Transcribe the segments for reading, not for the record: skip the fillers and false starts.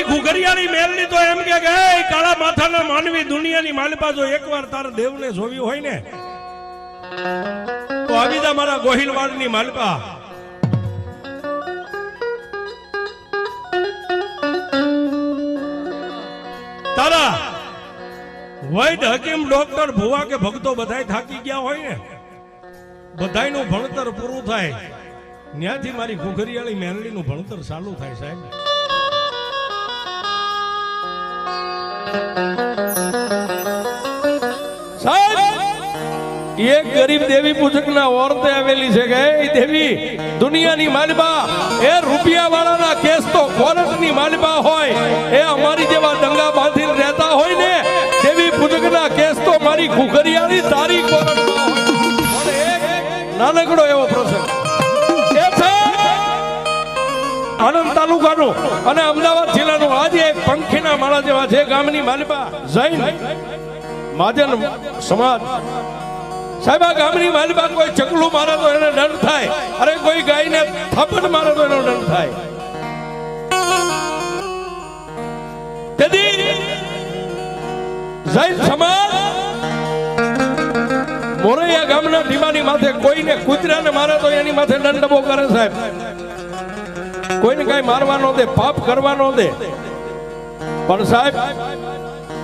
મારી ઘુઘરિયાની મેલડી તો એમ કે કાળા માથાના માનવી દુનિયાની માલિપા જો એકવાર તારા દેવને જોવી હોય ને તો આવી જા મારા ગોહિલવાડની માલિપા. તારા વૈદ હકીમ ડોક્ટર ભુવા કે ભક્તો બધાય થાકી ગયા હોય ને બધાયનું ભણતર પૂરું થાય ત્યાંથી મારી ઘુઘરિયાળી મેલડીનું ભણતર ચાલુ થાય સાહેબ. એક ગરીબ દેવી પૂજક ના ઓરતે આવેલી છે કે દેવી દુનિયાની માલિબા એ રૂપિયા વાળાના કેસ તો કોર્ટની માલિબા હોય એ અમારી જેવા દંગા બાંધીને રહેતા હોય ને દેવી પૂજક ના કેસ તો મારી ઘુઘરિયાની તારી કોર્ટમાં હોય. નાનકડો એવો પ્રસંગ આણંદ તાલુકાનું અને અમદાવાદ જિલ્લાનું આજે એક પંખીના માળા જેવા છે ગામની માલિબા જૈન મહાજન સમાજ સાહેબ. આ ગામની માલિબા કોઈ ચકલું મારે તો એને દંડ થાય, અરે કોઈ ગાયને થાપડ મારે તો એનો દંડ થાય. તેથી જૈન સમાજ મોરૈયા ગામના ઢીમાની માથે કોઈને કૂતરાને મારે તો એની માથે દંડબો કરે સાહેબ. કોઈને કઈ મારવા ન દે, પાપ કરવા ન દે. પણ સાહેબ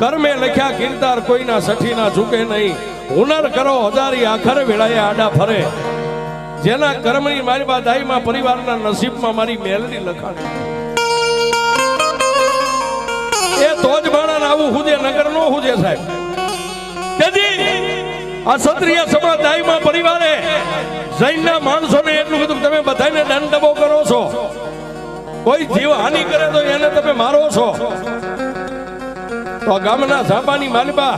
કર્મે લખ્યા કીર્તાર કોઈના સઠી ના ઝૂકે નહીં. હુનર કરો હજારી આખરે વેળાએ આડા ફરે. જેના કર્મની મારી બા દાઈમાં પરિવારના નસીબમાં મારી મેલડી લખાણી એ તો જ બાણાને આવું હુજે નગર નો હુજે સાહેબ. તેથી આ ક્ષત્રિય સમાજ દાઈમાં પરિવારે જૈનના માણસોને એટલું કીધું તમે બધાને દંડબો કરો છો, કોઈ જીવ હાનિ કરે તો એને તમે મારો છો. તો ગામના ઝાપાની માલિબા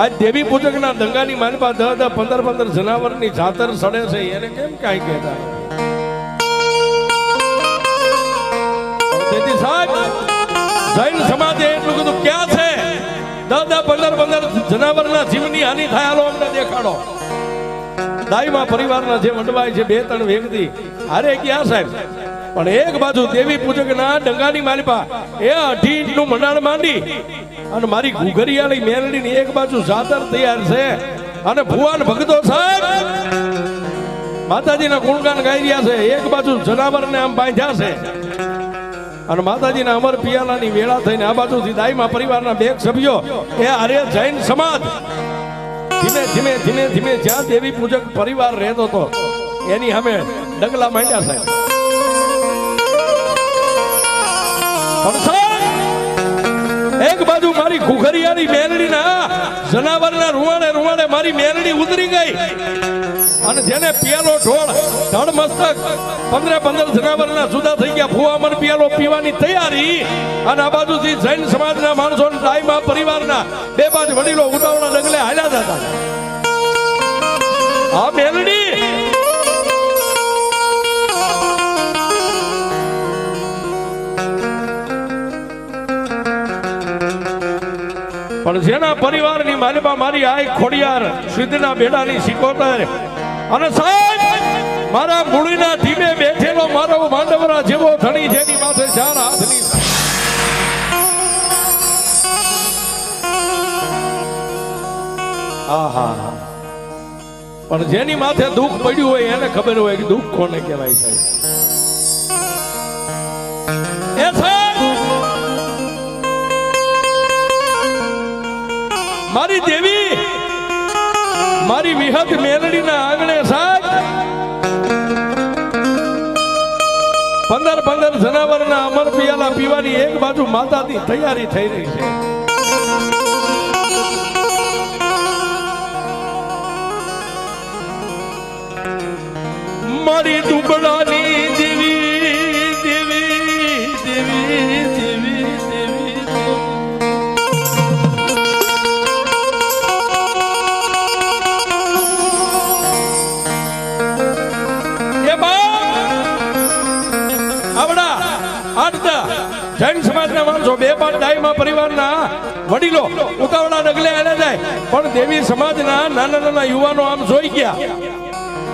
આજ દેવી પૂજકના દંગાની માલિબા 10-15 જનાવરની જાતર સડે છે એને કેમ કાંઈ કહેતા. તેથી સાહેબ જૈન સમાજે એટલું કીધું ક્યાં છે 10-15 જનાવરના જીવની હાનિ થાય હાલો અમને દેખાડો. દાઈમાં પરિવારના જે વડવાય છે 2-3 વ્યક્તિ અરે ક્યાં સાહેબ. પણ એક બાજુ દેવી પૂજકના ડંગાની માલિપા એ 18 ઇંચનું મંડાણ માંડી અને મારી ઘુઘરિયાળી મેલડીની એક બાજુ જાતર તૈયાર છે અને ભુવાન ભક્તો સાહેબ માતાજીના ગુણગાન ગાઈ રહ્યા છે. એક બાજુ જનાવરને આમ બાંધ્યા છે અને માતાજીના અમર પિયાલાની વેળા થઈને આ બાજુથી દાઈમાં પરિવારના 2 સભ્યો એ અરે જૈન સમાજ ધીમે ધીમે ધીમે ધીમે જ્યાં દેવી પૂજક પરિવાર રહેતો હતો એની સામે ડગલા માંડ્યા સાહેબ. એક બાજુ મારી ઘુઘરિયાની મેલડીના જનાવરના રૂવાડે મારી મેલડી ઉતરી ગઈ અને જેને પિયાલો ઢોળ ધડ મસ્તક 15 જનાવરના જુદા થઈ ગયા. ફુવામર પિયાલો પીવાની તૈયારી અને આ બાજુથી જૈન સમાજના માણસો દાઈમાં પરિવારના 2-5 વડીલો ઉતાવળા ડગલે હાલ્યા જતા. આ મેલડી પણ જેના પરિવારની માલિબા મારી આય ખોડિયાર સિદ્ધના બેડાની સિકોતર અને સાહેબ મારા મૂળીના ધીમે બેઠેલો મારો માંડવરા જેવો ધણી જેની માથે 4 હાથની આહા પણ જેની માથે દુઃખ પડ્યું હોય એને ખબર હોય કે દુઃખ કોને કહેવાય છે. એ મારી દેવી મારી વિહત મેલડીના આંગણે સાહેબ 15 જનાવરના અમર પિયાલા પીવાની એક બાજુ માતાની તૈયારી થઈ રહી છે. મારી દુબળાની દેવી દેવી દેવી દેવી દેવી જૈન સમાજના માણસો 2-5 દાઈમાં પરિવારના વડીલો ઉતાવળા ડગલે હાલે જાય પણ દેવી સમાજના નાના યુવાનો આમ જોઈ ગયા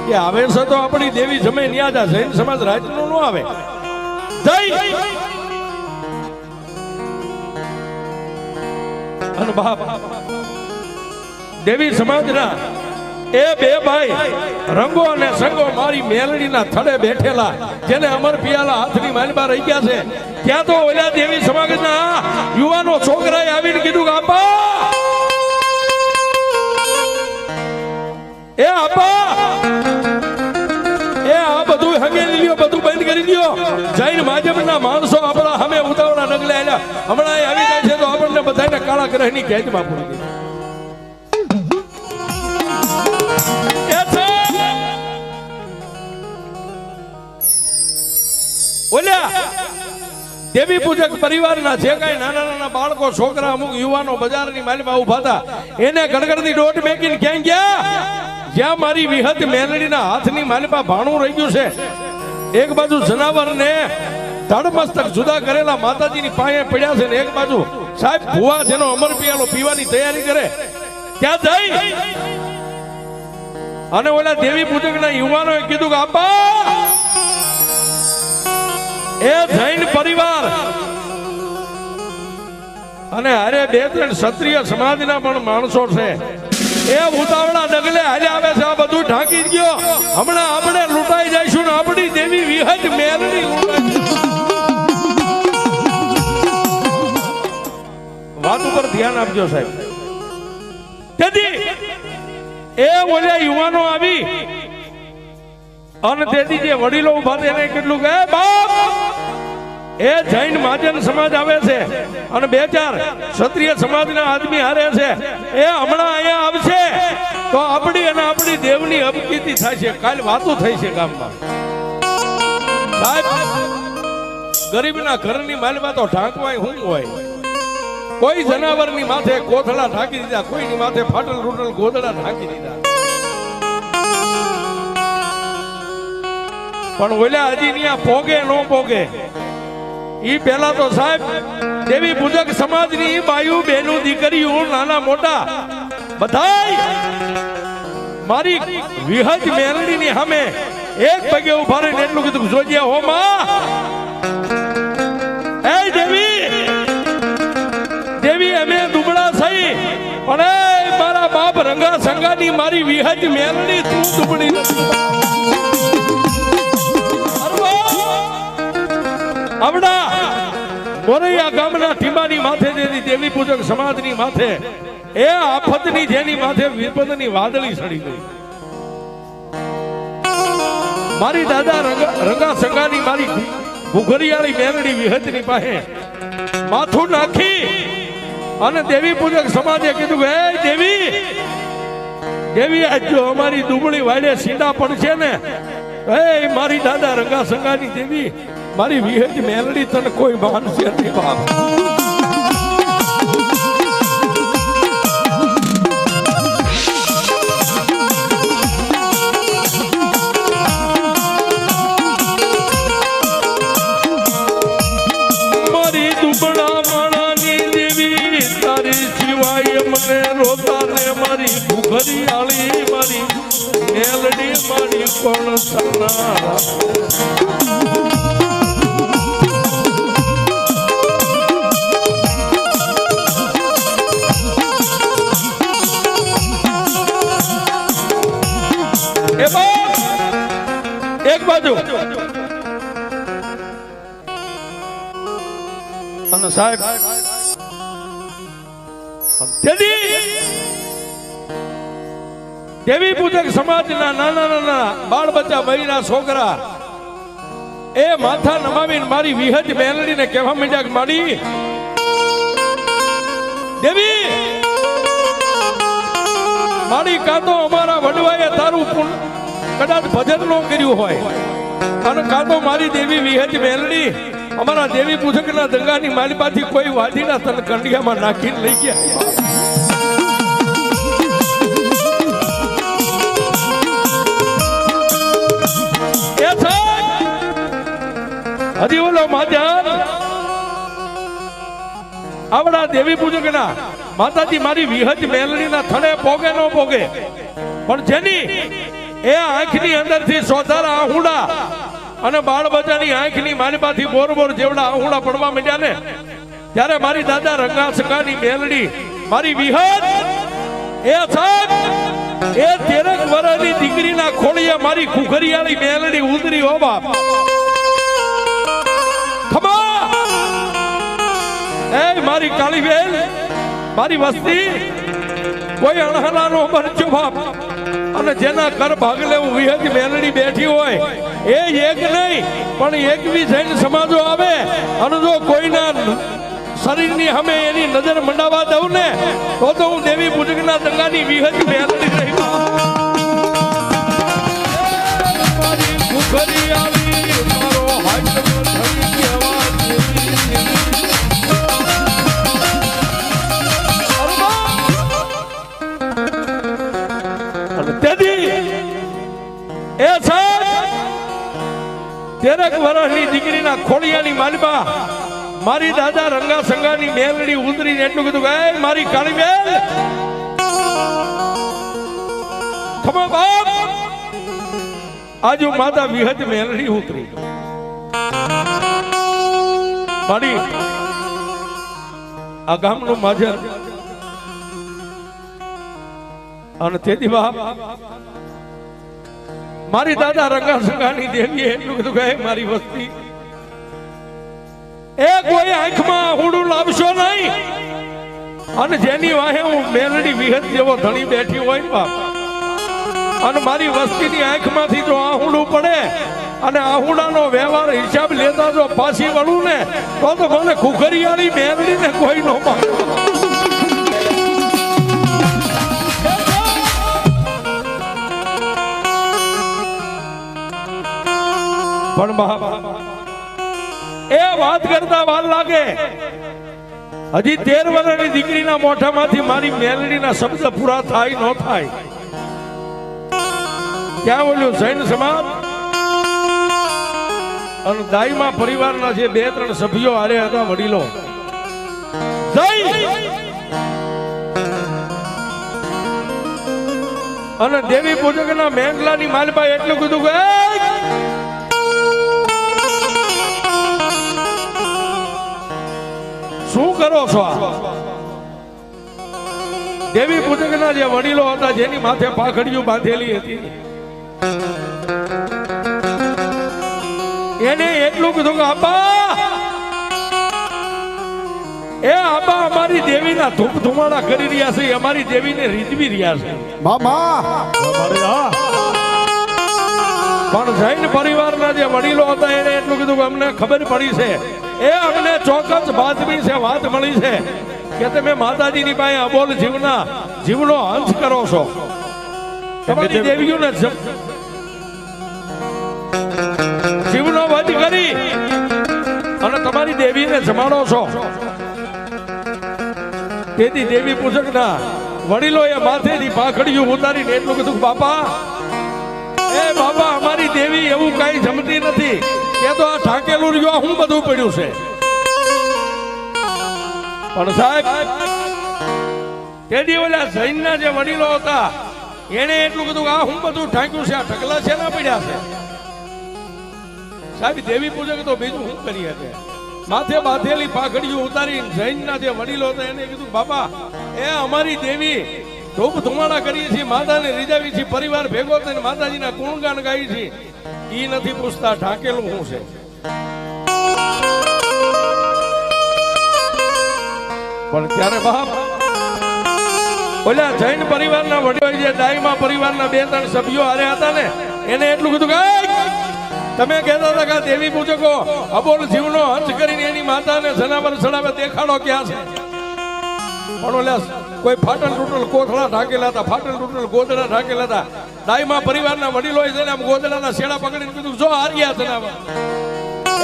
કે આવે છે તો આપણી દેવી જમે ન્યા જા. જૈન સમાજ રાજનું ન આવે. અને બાપ દેવી સમાજના એ બે ભાઈ રંગો અને સંગો મારી મેલડીના થડે બેઠેલા જેને અમર પિયાલા હાથની માલમાં રહી ગયા છે ત્યાં તો ઓલા દેવી સમાજના યુવાનો છોકરાએ આવીને કીધું કે આપા એ આપા એ આ બધું હંગેલી લ્યો બધું બંધ કરી દયો જૈન માધ્યમના માણસો આપણા સામે ઉતાવળા નગલે આલ્યા હમણાં આવી જાય છે તો આપણને બધાને કાળા ગ્રહની કેદમાં પૂરી દે ઓલ્યા દેવી પૂજક પરિવારના જે કાંઈ નાના નાના બાળકો છોકરા અમુક યુવાનો બજારની માલમાં ઉભા હતા એને ગણગણની દોટ મેકીને ક્યાં ગયા જ્યાં મારી વિહત મેલડીના હાથની માલમાં ભાણું રહી ગયું છે એક બાજુ જનાવરને ધડમસ્તક જુદા કરેલા માતાજીની પાસે પડ્યા છે ને એક બાજુ સાહેબ ભુવા જેનો અમર પિયાલો પીવાની તૈયારી કરે ત્યાં જઈ અને ઓલા દેવી પૂજકના યુવાનોએ કીધું કે આપા એ જૈન પરિવાર અને અરે બે ત્રણ ક્ષત્રિય સમાજના પણ માણસો છે એ ઉતાવળા ડગલે હાલે આવે છે આ બધું ઢાંકી ગયો હમણાં આપણે લૂંટાઈ જઈશું ને આપણી દેવી વિહત મેલડી વાત ઉપર ધ્યાન આપજો સાહેબ તેથી એ ઓલા યુવાનો આવી અને તેથી જે વડીલો ઉભા એને કેટલું કહે બાપ એ જૈન મહાજન સમાજ આવે છે અને બે ચાર ક્ષત્રિય સમાજના આદમી હારે છે એ હમણાં અહીંયા આવશે તો આપણી અને આપણી દેવની અપકીર્તિ થાય છે કાલ વાતો થઈ છે ગામમાં સાહેબ ગરીબના ઘરની માલમાં તો ઢાંકવાય હું હોય કોઈ જનાવરની માથે કોથળા ઢાંકી દીધા કોઈની માથે ફાટલ રૂટલ ગોદડા ઢાંકી દીધા પણ ઓલા હજી ત્યાં પોગે નો પોગે ઈ પેલા તો સાહેબ દેવી પૂજક સમાજની બાયુ બેનું દીકરીઓ નાના મોટા બધાય મારી વિહજ મેલડીની સામે એક પગે ઉભા રહીને એટલું કીધું જોજે હો માં એ દેવી દેવી અમે દુબળા થઈ પણ એ મારા બાપ રંગા સંગાની મારી વિહજ મેલડી તું દુબળી નથી આવડા મોરૈયા ગામના ટીમાની માથે જેની દેવી પૂજક સમાજની માથે એ આફતની જેની માથે વિપદની વાદળી સડી ગઈ મારી દાદા રંગા સંગાની મારી ભૂખરિયાળી મેલડી વિહતની પાસે માથું નાખી અને દેવી પૂજક સમાજે કીધું હે દેવી દેવી આજ જો અમારી દુબળી વાડે સીધા પડશે ને એ મારી દાદા રંગા સંગાની દેવી મારી વિહજ મેલડી તને કોઈ માનશે નહીં બાપ મારી દુબળા માણાની દેવી તારી સિવાય મને રોતા ને મારી ભૂખરિયાળી મારી મેલડી મારી કોણ સના એક બાજુ અને સાહેબ દેવી પૂજક સમાજના નાના નાના બાળ બચ્ચા બૈરા છોકરા એ માથા નમાવીને મારી વિહજ મેલડીને કહેવા માંડ્યા કે માડી દેવી મારી કાં તો અમારા વડવાએ તારું કદાચ ભજન નો કર્યું હોય અને કાં તો મારી દેવી વિહજ મેલડી અમારા દેવી પૂજકના દંગાની માલિપાથી કોઈ વાજીના તન કંડિયામાં નાખીને લઈ ગયા હજી ઓલો માધ્યમ આવડા દેવી પૂજકના માતાજી મારી વિહજ મેલડીના થડે પોગે નો પોગે પણ જેની એ આંખની અંદરથી સોધારા આહુડા અને બાળ બચ્ચાની આંખની માલિપાથી બોર બોર જેવડા આહુડા પડવા માંડ્યા ને ત્યારે મારી દાદા રંગા સકાની મેલડી મારી વિહત એ સાહેબ એ 13 વર્ષની દીકરીના ખોળીએ મારી કુખરિયાળી મેલડી ઉતરી હો બાપ ખમા એ મારી કાળી બેન મારી વસ્તી કોઈ અણહલાનો બનજો બાપ અને જેના ઘર ભાગલે હું વિહત મેલડી બેઠી હોય એ એક નહીં પણ એક બી જૈન સમાજો આવે અને જો કોઈના શરીરની સામે એની નજર મંડાવા દઉં ને તો હું દેવી પૂજકના દંગાની વિહત મેલડી રહી મારી કુખરિયાળી મારો હાથ એ સાહેબ 13 વર્ષની દીકરીના ખોડિયાની માલબા મારી દાદા રંગા સંગાની મેલડી ઉતરીને એટલું કીધું કે મારી કાળી બેન ખમા બાપ આજુ માતા વિહત મેલડી ઉતરી મારી આ ગામનું માજર અને તેથી બાપ મારી દાદા રંગા સંગાની દેવીએ એટલું કીધું કે મારી વસ્તી એ કોઈ આંખમાં હુડું લાવશો નહીં અને જેની વાહે હું મેલડી વિહત જેવો ધણી બેઠી હોય ને બાપ અને મારી વસ્તીની આંખમાંથી જો આહુડું પડે અને આહુડાનો વ્યવહાર હિસાબ લેતા જો પાછી વળું ને તો મને કુખરિયાળી મેલડીને કોઈ નો પાડે પણ બાપ એ વાત કરતા વાર લાગે હજી 13 વર્ષની દીકરીના મોઢામાંથી મારી મેલડીના શબ્દ પૂરા થાય ન થાય ક્યાં બોલ્યું જૈન સમાજ અને દાઈમાં પરિવારના જે 2-3 સભ્યો હારે હતા વડીલો અને દેવી પૂજકના મેંગલાની માલબાઈ એટલું કીધું કે શું કરો છો દેવી પૂજકના જે વડીલો હતા જેની માથે પાખડીઓ બાંધેલી હતી એને એટલું કીધું કે આબા એ આબા અમારી દેવીના ધૂપ ધુમાડા કરી રહ્યા છે અમારી દેવીને રીઝવી રહ્યા છે મામા પણ જૈન પરિવારના જે વડીલો હતા એને એટલું કીધું કે અમને ખબર પડી છે એ અમને ચોક્કસ બાતમી છે વાત મળી છે કે તમે માતાજીની પાસે અબોલ જીવનો અંશ કરો છો તમારી દેવીઓને જીવનો વધ કરી અને તમારી દેવીને જમાડો છો તેથી દેવી પૂજકના વડીલોએ માથેથી પાખડીયું ઉતારીને એટલું કીધું બાપા એ બાપા અમારી દેવી એવું કઈ જમતી નથી કે તો આ ઢાકેલું રહ્યો હું બધું પડ્યું છે પણ સાહેબ તેડી ઓલા જૈનના જે વડીલો હતા એને એટલું કીધું આ હું બધું ઢાંક્યું છે આ ઢગલા છે ના પડ્યા છે સાહેબ દેવી પૂજક તો બીજું શું કરી શકે માથે બાંધેલી પાઘડીઓ ઉતારી જૈનના જે વડીલો હતા એને કીધું બાપા એ અમારી દેવી ધૂપ ધુમાડા કરીએ છીએ માતાને રીઝાવી છીએ પરિવાર ભેગો થઈને માતાજીના ગુણગાન ગાઈ છીએ ઈ નથી પૂછતા ઢાકેલું શું છે પણ ત્યારે બાપ ઓલા જૈન પરિવારના વડીલો જે દાઈમાં પરિવારના 2-3 સભ્યો હારે હતા ને એને એટલું કીધું કે તમે કહેતા હતા કે દેવી પૂજકો અબોલ જીવનો હંસ કરીને એની માતાને જનાવર ચડાવે દેખાડો ક્યાં છે પણ ઓલા કોઈ ફાટલ તૂટલ કોથળા ઢાકેલા હતા ફાટલ તૂટલ ગોદડા ઢાકેલા હતા દાઈમાં પરિવારના વડીલોએ જઈને આમ ગોદડાના શેડા પકડીને કીધું જો હાર્યા જનાવર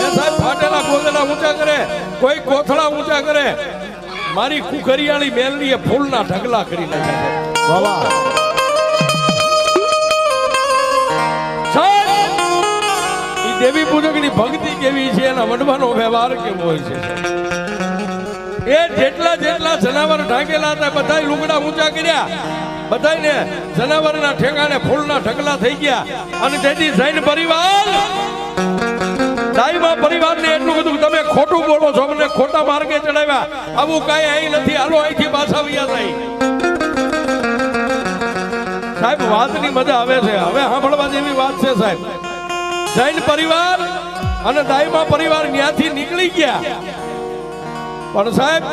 એ સાહેબ ફાટેલા ગોદડા ઊંચા કરે કોઈ કોથળા ઊંચા કરે મારી કુખરિયાળી મેલડીએ ફૂલના ઢગલા કરી નાખ્યા બાબા દેવી પૂજકની ભક્તિ કેવી છે એના વડવાનો વ્યવહાર કેવો હોય છે એ જેટલા જનાવર ઢાંકેલા હતા બધા લુગડા ઊંચા કર્યા બધાને જનાવરના ઠેકાણે ફૂલના ઢગલા થઈ ગયા અને તેથી જૈન પરિવાર દાઈમાં પરિવારને એટલું બધું તમે ખોટું બોલો છો, મને ખોટા માર્ગે ચડાવ્યા, આવું કાંઈ અહીં નથી, હાલો અહીંથી પાછા વયા જાય. સાહેબ વાતની મજા આવે છે, હવે સાંભળવા જેવી વાત છે સાહેબ. જૈન પરિવાર અને દાઈમાં પરિવાર ત્યાંથી નીકળી ગયા, પણ સાહેબ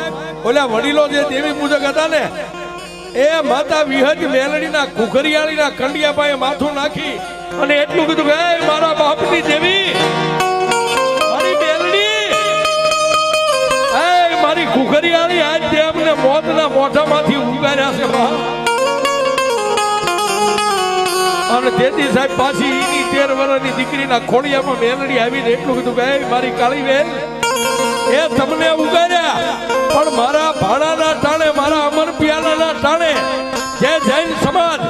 ઓલા વડીલો જે દેવી પૂજક હતા ને, એ માતા વિહજ મેલડીના કુખરિયાળીના કંડિયા પાસે માથું નાખી અને એટલું કીધું કે મારા બાપની દેવી, મારી મેલડી, મારી કુખરિયાળી આજ તે અમને મોતના મોઢામાંથી ઉગાર્યા છે બા. અને તેથી સાહેબ પાછી એની 13 વર્ષની દીકરીના ખોડિયામાં મેલડી આવીને એટલું કીધું કે મારી કાળી બેન, એ તમને ઉગાર્યા, પણ મારા ભાડાના ટાણે, મારા અમર પિયાલાના ટાણે જે જૈન સમાજ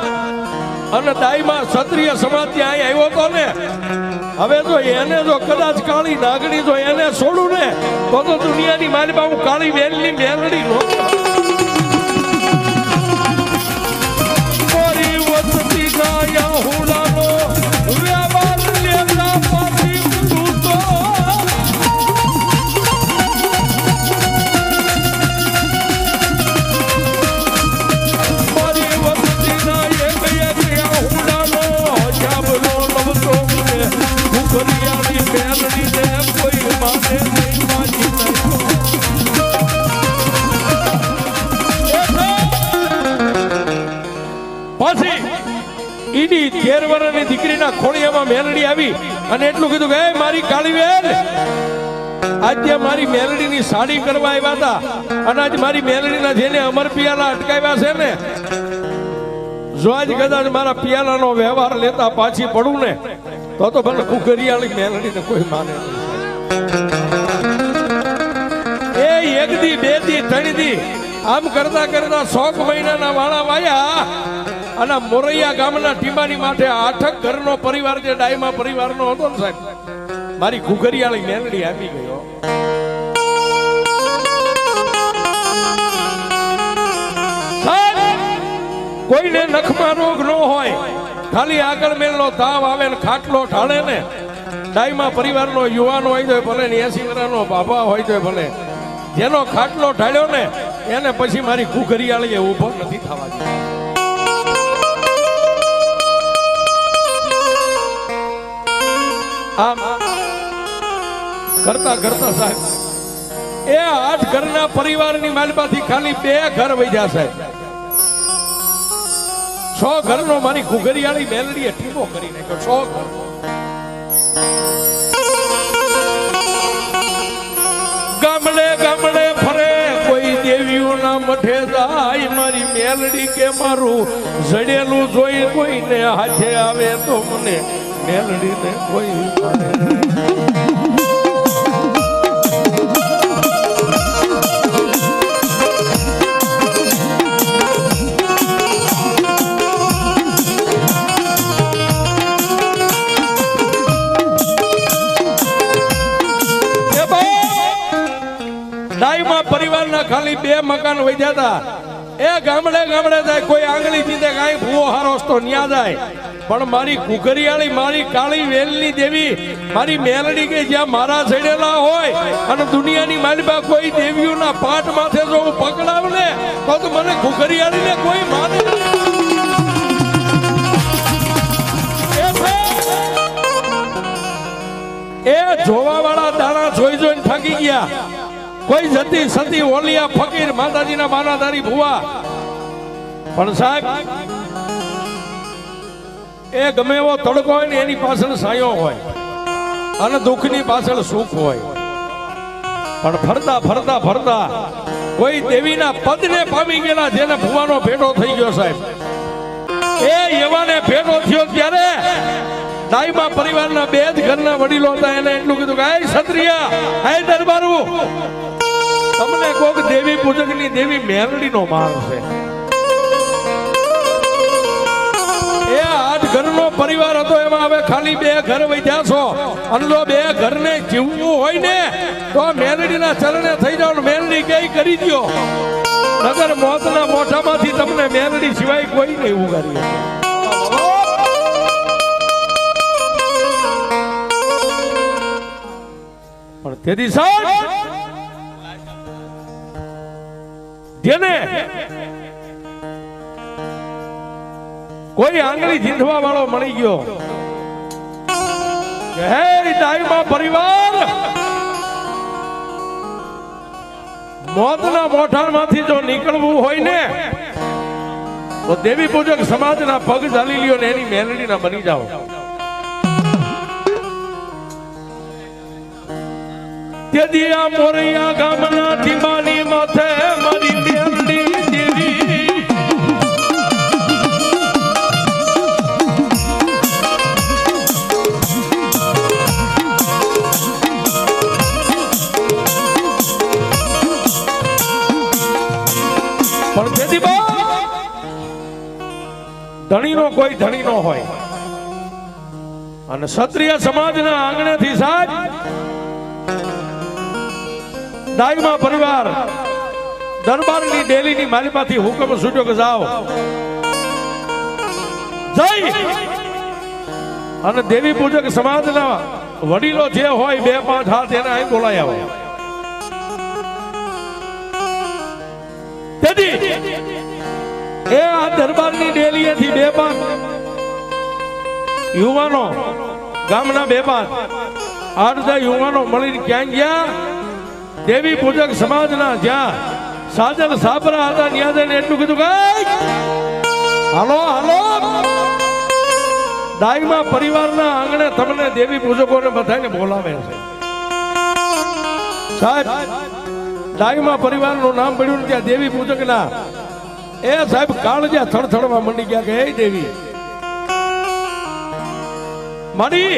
અને દાઈમાં ક્ષત્રિય સમાજ ત્યાં આવ્યો હતો ને, હવે જો એને જો કદાચ કાળી નાગણી જો એને છોડું ને તો દુનિયાની માલિકા હું કાળી વેલની મેલડી નો ઈની 13 વર્ષની દીકરીના ખોડિયામાં મેલડી આવી અને એટલું કીધું કે મારી કાળી વેલ, આજે મારી મેલડીની સાડી કરવા આવ્યા હતા અને આજ મારી મેલડીના જેને અમર પિયાલા અટકાવ્યા છે ને, જો આજ કદાચ મારા પિયાલાનો વ્યવહાર લેતા પાછી પડું ને તો ભલે કુકરિયાળી મેલડીને કોઈ માને નહીં. એ 1 દી 2 દી 3 દી આમ કરતા કરતા 100 મહિનાના વાળા વાયા અને મોરૈયા ગામના ટીમાની માટે 8 ઘરનો પરિવાર જે ડાયમા પરિવારનો હતો ને સાહેબ, મારી ઘુઘરિયાળી મેલડી આવી ગયો. કોઈને નખમાં રોગ ન હોય, ખાલી આગળ મેલનો તાવ આવે ને ખાટલો ઢાળે ને, ડાયમા પરિવારનો યુવાન હોય તો ભલે 80 વર્ષનો બાબા હોય તો ભલે, જેનો ખાટલો ઢાળ્યો ને એને પછી મારી ઘુઘરિયાળીએ ઊભો નથી થવા દીધો. આમ કરતા કરતા સાહેબ એ 8 ઘરના પરિવારની માલમાંથી ખાલી 2 ઘર વૈધ્યા સાહેબ. 100 ઘરનો મારી ઘુઘરિયાળી મેલડીએ ટીમો કરી નાખ્યો. 100 ઘર. ગામડે ગામડે ફરે, કોઈ દેવીઓના મઠે જાય, મારી મેલડી કે મારું જડેલું જોઈ કોઈને હાથે આવે તો મને મેલડીને કોઈ ડાયમા પરિવારના ખાલી 2 મકાન વધ્યા હતા. એ ગામડે ગામડે જાય, કોઈ આંગળી જીતે કાંઈ ભૂવો હારોસ તો ન્યા જાય, પણ મારી ઘુઘરિયાળી, મારી કાળી વેલની દેવી, મારી મેલડી કે જ્યાં મારા છેડેલા હોય અને દુનિયાની માલિકા કોઈ દેવીઓના પાટ માથે જો હું પકડાવ ને તો મને ઘુઘરિયાળીને કોઈ માને. એ જોવા વાળા દાણા જોઈ જોઈને થાકી ગયા. કોઈ જતી સતી ઓલિયા ફકીર માતાજીના માનાધારી ભુવા, પણ સાહેબ એ ગમે એવો તડકો હોય ને એની પાછળ સાયો હોય અને દુઃખની પાછળ સુખ હોય, પણ ફરતા ફરતા ફરતા કોઈ દેવીના પદને પામી ગયેલા જેને ભુવાનો ભેટો થઈ ગયો સાહેબ, એ એવાને ભેટો થયો ત્યારે ડાયમા પરિવારના 2 જ ઘરના વડીલો હતા. એને એટલું કીધું કે ક્ષત્રિય, દરબારું, તમને કોક દેવી પૂજકની દેવી મેલડીનો માર છે. એ 8 ઘરનો પરિવાર હતો, એમાં હવે ખાલી 2 ઘર વધ્યા છો અને જો 2 ઘરને જીવવું હોય ને તો મેલડીના ચરણે થઈ જાવ. મેલડી કઈ કરી દો, નગર મોતના મોઢામાંથી તમને મેલડી સિવાય કોઈ નહીં ઉગારી. તેથી સાહેબ જેને કોઈ આંગળી જીંધવા વાળો મળી ગયો કે હે દાઈમાં પરિવાર મોતના મોઠાણમાંથી જો નીકળવું હોય ને તો દેવી પૂજક સમાજના પગ ઝાલી લ્યો ને એની મેલડીના બની જાઓ. તેથી આ મોરૈયા ગામના ટીમાની માથે મારી મેલડી દેવી પણ તેથી ધણીનો કોઈ ધણી નો હોય અને ક્ષત્રિય સમાજના આંગણેથી સાહેબ દાઈમાં પરિવાર દરબારની ડેલીની માલિપાથી હુકમ છૂટ્યો કે જાઓ જઈ અને દેવી પૂજક સમાજના વડીલો જે હોય 2-5 હાથ એને અહીં બોલાઈ આવો. તેથી એ આ દરબારની ડેલીએથી 2-5 યુવાનો ગામના 2-5 આઠ યુવાનો મળીને ક્યાં ગયા? દેવી પૂજક સમાજના જ્યાં સાજલ સાબરા હતા ત્યાં જઈને એટલું કીધું કે હાલો હાલો દાઈમાં પરિવારના આંગણે તમને દેવી પૂજકોને બધાને બોલાવે છે. સાહેબ દાઈમાં પરિવારનું નામ પડ્યું ત્યાં દેવી પૂજકના એ સાહેબ કાળજા થડથડવા મંડી ગયા કે હે દેવી મારી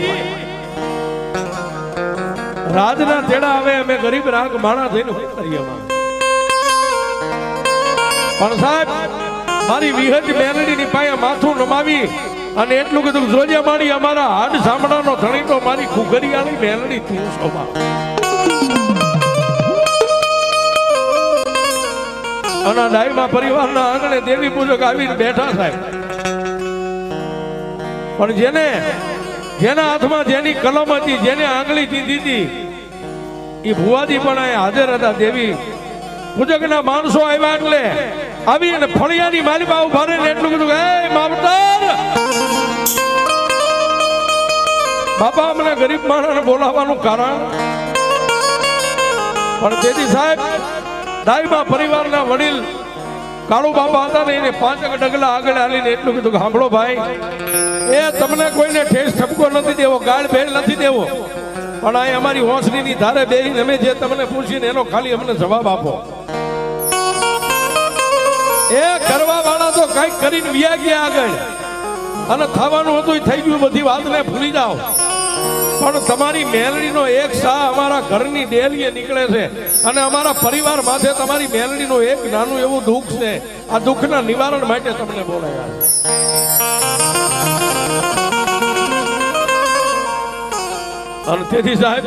રાજના તેડા આવે અમે ગરીબ રાગ માણા થઈને શું કરીએ પણ સાહેબ મારી વિહજ મેલડીની પાસે માથું નમાવી અને એટલું કીધું જોજે મારી અમારા હાડ સાંભળાનો ધણી તો મારી ખુગરિયાળી મેલડી તું શોભા. અને ડાઈમાં પરિવારના આંગણે દેવી પૂજક આવીને બેઠા સાહેબ પણ જેના હાથમાં જેની કલમ હતી જેને આંગળી દીધી એ ભુવાજી પણ અહીં હાજર હતા. દેવી પૂજકના માણસો આવ્યા એટલે આવી અને ફળિયાની માલિપા ઉભા રહીને એટલું કીધું હે માવતર બાપા અમને ગરીબ માણસને બોલાવવાનું કારણ પણ તેથી સાહેબ દાઈમાં પરિવારના વડીલ કાળુ બાપા હતા ને એને 5 ડગલા આગળ હાલીને એટલું કીધું કે સાંભળો ભાઈ એ તમને કોઈને ઠેસ ઠપકો નથી દેવો ગાળ ભેળ નથી દેવો પણ આ અમારી હોંસલીની ધારે બેહીને અમે જે તમને પૂછીને એનો ખાલી અમને જવાબ આપો. એ કરવા વાળા તો કઈક કરીને વ્યા ગયા આગળ અને થવાનું હતું થઈ ગયું બધી વાતને ભૂલી જાઓ પણ તમારી મેલડીનો એક શાહ અમારા ઘરની ડેલીએ નીકળે છે અને અમારા પરિવાર માથે તમારી મેલડીનો એક નાનું એવું દુઃખ છે. આ દુઃખના નિવારણ માટે તમને બોલાયા અને તેથી સાહેબ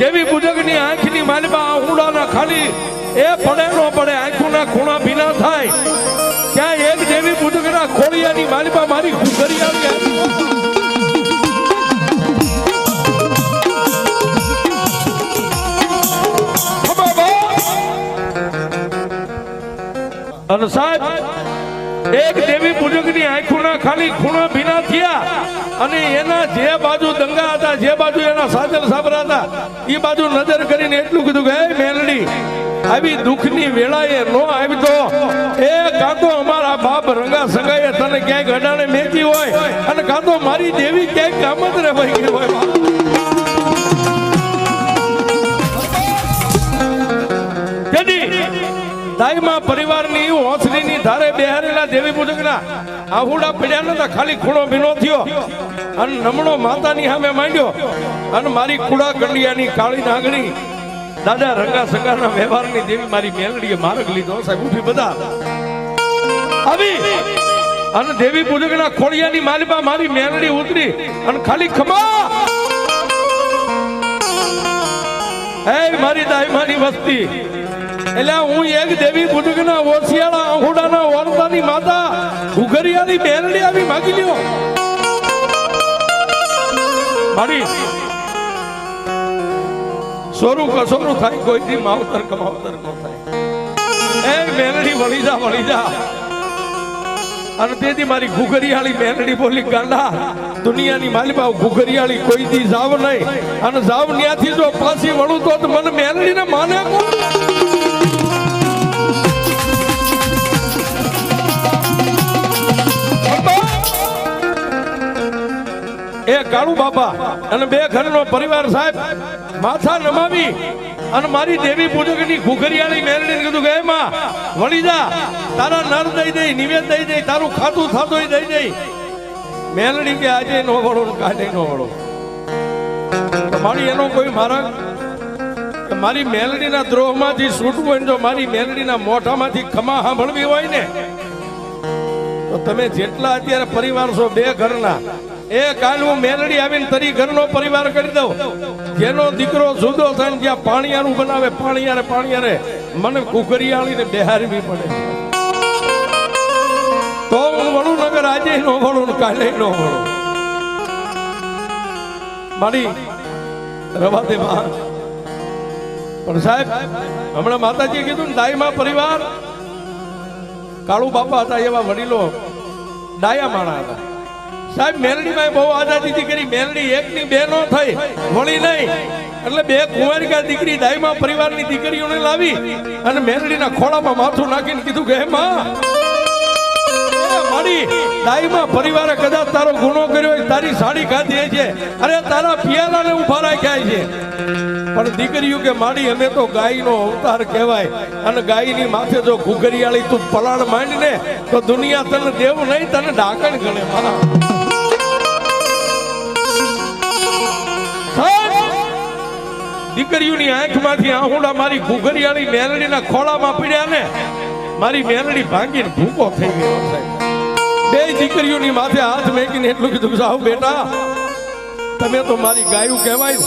દેવી પૂજકની આંખની માલિપા આહુડાના ખાલી એ પડે નો પડે આંખોના ખૂણા ભીના થાય ત્યાં એક દેવી પૂજકના ખોળિયાની માલિપા મારી ખુગરી આવી અને સાહેબ એક દેવી પૂજકની આંખોના ખાલી ખૂણા ભીના થયા અને એના જે બાજુ દંગા હતા જે બાજુ એના સાજલ સાબરા હતા એ બાજુ નજર કરીને એટલું કીધું કે હે મેલડી આવી દુઃખની વેળાએ નો આવી તો એ કાં તો અમારા બાપ રંગા સંગાએ તને ક્યાંક અડાણે મેકી હોય અને કાં તો મારી દેવી ક્યાંક કામતરે વહી ગઈ હોય. દાઈમાં પરિવારની હોંસલીની ધારે બેહારેલા દેવી પૂજકના આહુડા પડ્યા નતા ખાલી ખૂણો ભીનો થયો અને નમણો માતાની સામે માંડ્યો અને મારી કુડા કંડિયાની કાળી નાગણી દાદા રંગા સંગાના વ્યવહારની દેવી મારી મેલડીએ માર્ગ લીધો. સાહેબ ઉઠી બધા આવી અને દેવી પૂજકના ખોળિયાની માલિપા મારી મેલડી ઉતરી અને ખાલી ખમા હે મારી દાઈમાની વસ્તી એટલે હું એક દેવી પૂજકના ઓસિયાળા આહુડાના ઓરતાની માતા ઘુઘરિયાની મેલડી આવી માગી લ્યો મારી સોરું કસોરું થાય કોઈથી માવતર કમાવતર ન થાય એ મેલડી વળી જા અને તેથી મારી ઘુઘરિયાળી મેલડી બોલી ગાંડા દુનિયાની માલિપા ઘુઘરિયાળી કોઈ દી જાવ નહીં અને જાવ ન્યાથી જો પાછી વળું તો મને મેલડીને માને એ કાળુ બાપા અને બે ઘરનો પરિવાર સાહેબ માથા નમાવી અને મારી દેવી પૂજકની ઘુઘરિયાળી મેલડીને કીધું કે માં વળી જા તારા નર દઈ નિવેદ દઈ તારું ખાતું થાતું દઈ મેલડી કે આજે નો વળો કાલે નો વળો મારી એનો કોઈ મારા કે મારી મેલડીના દ્રોહમાંથી છૂટવું હોય જો મારી મેલડીના મોઢામાંથી ખમા સાંભળવી હોય ને તો તમે જેટલા અત્યારે પરિવાર છો બે ઘરના એ કાલ હું મેલડી આવીને તરી ઘરનો પરિવાર કરી દઉં જેનો દીકરો જુદો થાય જ્યાં પાણીયારું બનાવે પાણીયારે મને ઘુઘરિયાળીને બેહારવી પડે તો હું વળું નગર આજે નો વળું કાલે નો વળું મારી રવા દે માં પણ સાહેબ હમણાં માતાજીએ કીધું ને દાઈમાં પરિવાર કાળુ બાપા હતા એવા વડીલો ડાયા માણા હતા સાહેબ મેલડીમાં બહુ આઝાદી કરી મેલડી એકની બે નો થઈ વળી નહીં એટલે બે કુંવારિકા દીકરી દાઈમાં પરિવારની દીકરીઓને લાવી અને મેલડીના ખોળામાં માથું નાખીને કીધું કે હે માં મારી દાઈમાં પરિવારે કદાચ તારો ગુનો કર્યો હોય તારી સાડી ખાધી છે અરે તારા પિયાલાને ઉભા રાખ્યા છે પણ દીકરીઓ કે માડી અમે તો ગાયનો અવતાર કહેવાય અને ગાયની માથે જો ઘુઘરિયાળી તું પલાણ માંડ ને તો દુનિયા તને દેવ નહીં તને ડાકણ ગણે મારા દીકરીઓની આંખમાંથી આહુડા મારી ઘુઘરિયાળી મેલડીના ખોળામાં પડ્યા ને મારી મેલડી ભાંગીને ભૂકો થઈ ગયો બે દીકરીઓની માથે હાથ મેકીને એટલું કીધું સાવ બેટા તમે તો મારી ગાયું કહેવાય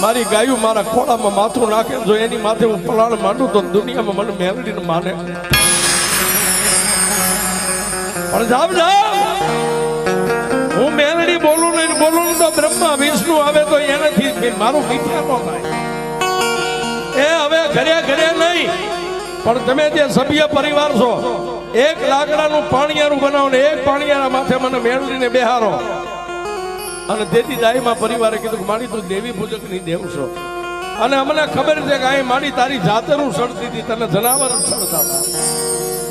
મારી ગાયું મારા ખોળામાં માથું નાખે જો એની માથે હું પલાળ માંડું તો દુનિયામાં મને મેલડીને માને પણ જાવ હું મેલડી બોલું તો બ્રહ્મા વિષ્ણુ આવે તો એનાથી મારું મિથ્યા ન થાય એ હવે ઘરે નહીં પણ તમે જે સભ્ય પરિવાર છો એક લાકડાનું પાણીયારું બનાવો ને એક પાણીયારા માથે મને મેળવીને બેહારો અને તેથી દાઈમાં પરિવારે કીધું માડી તું દેવી પૂજકની દેવ છો અને અમને ખબર છે કે આ માડી તારી જાતરું સડતી હતી તને જનાવર સડતા હતા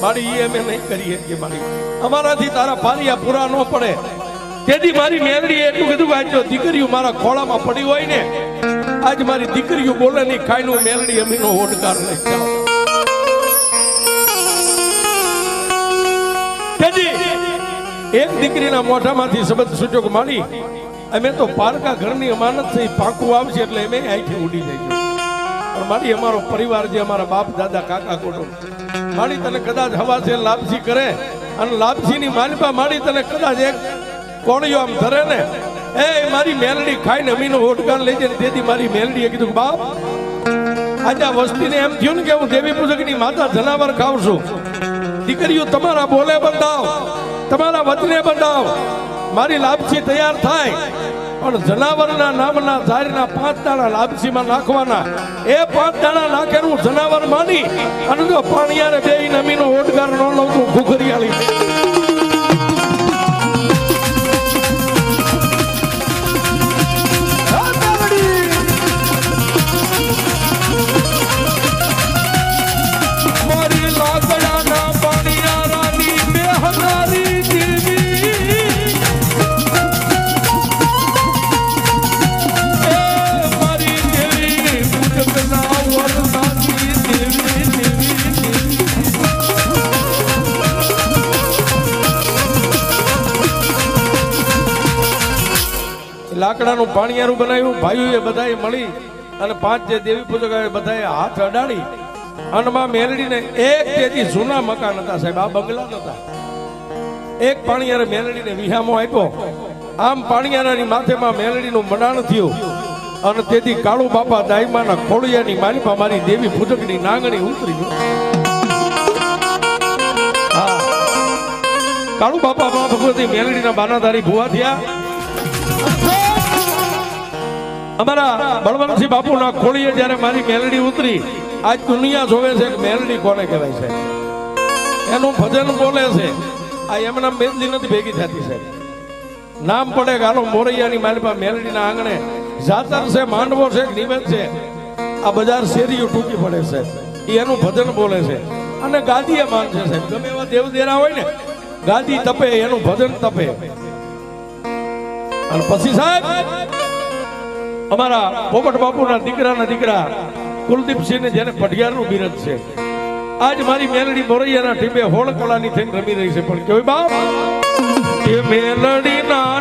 માડી એ અમે નહીં કરીએ કે માડી અમારાથી તારા પારિયા પૂરા ન પડે તેથી મારી મેલડીએ એટલું કીધું કે આજ જો દીકરીઓ મારા ખોળામાં પડી હોય ને આજ મારી દીકરીઓ બોલે નહીં ખાઈનું મેલડી અમીનો ઓડકાર લઈ જાઓ એક દીકરીના મોઢામાંથી શબ્દ છૂટ્યો કે માડી અમે તો પારકા ઘરની અમાનત છે પાકું આવશે એટલે અમે અહીંથી ઉડી જઈશું પણ માડી અમારો પરિવાર જે અમારા બાપ દાદા કાકા કુટુંબ માડી તને કદાચ હવા છે લાપસી કરે અને લાપસીની માલિપા માડી તને કદાચ એક કોળિયો આમ ધરે ને એ મારી મેલડી ખાઈને અમીનો ઓટકાર લઈ જાય તેથી મારી મેલડીએ કીધું બાપ આજે આ વસ્તીને એમ થયું ને કે હું દેવી પૂજકની માતા જનાવર ખાઉં છું દીકરીઓ તમારા બોલે બંધાવ તમારા વચને બંધાવ મારી લાપસી તૈયાર થાય પણ જનાવરના નામના ઝાડના 5 દાણા લાપસીમાં નાખવાના એ 5 દાણા નાખેલું જનાવર માની અને જો પાણીયારે બેહીને અમીનો ઓટકાર ન લઉં તો ઘુઘરિયાળી લાકડાનું પાણીયારું બનાવ્યું ભાઈઓએ બધાએ મળી અને 5 જે દેવી પૂજક બધાએ હાથ અડાડી અને માં મેલડીને એક તેથી જૂના મકાન હતા સાહેબ આ બંગલા નતા એક પાણીયારે મેલડીને વિહામો આપ્યો આમ પાણીયારાની માથેમાં મેલડીનું મંડાણ થયું અને તેથી કાળુ બાપા દાઈમાના ખોડિયાની માલિપા મારી દેવી પૂજકની નાંગણી ઉતરી હા કાળુ બાપા મા ભગવતી મેલડીના બાનાધારી ભુવા થયા અમારા બળવંતસિંહ બાપુના ખોળીએ જ્યારે મારી મેલડી ઉતરી, આજ દુનિયા જોવે છે કે મેલડી કોને કહેવાય છે. એનું ભજન બોલે છે. આ એમના મેલડી નથી ભેગી થતી છે. નામ પડે કે હાલો મોરૈયાની માલિપા મેલડીના આંગણે જાતર છે, માંડવો છે, નિવેદ છે. આ બજાર શેરીઓ ટૂંકી પડે છે. એ એનું ભજન બોલે છે અને ગાદીએ માંગે છે. ગમે એવા દેવદેરા હોય ને, ગાદી તપે, એનું ભજન તપે. અને પછી સાહેબ અમારા પોપટ બાપુના દીકરા કુલદીપસિંહ ને જેને પઢિયારનું બિરદ છે, આજ મારી મેલડી મોરૈયાના ટીમે હોળ કલાની થઈને રમી રહી છે. પણ કેવું બાપ, એ મેલડી ના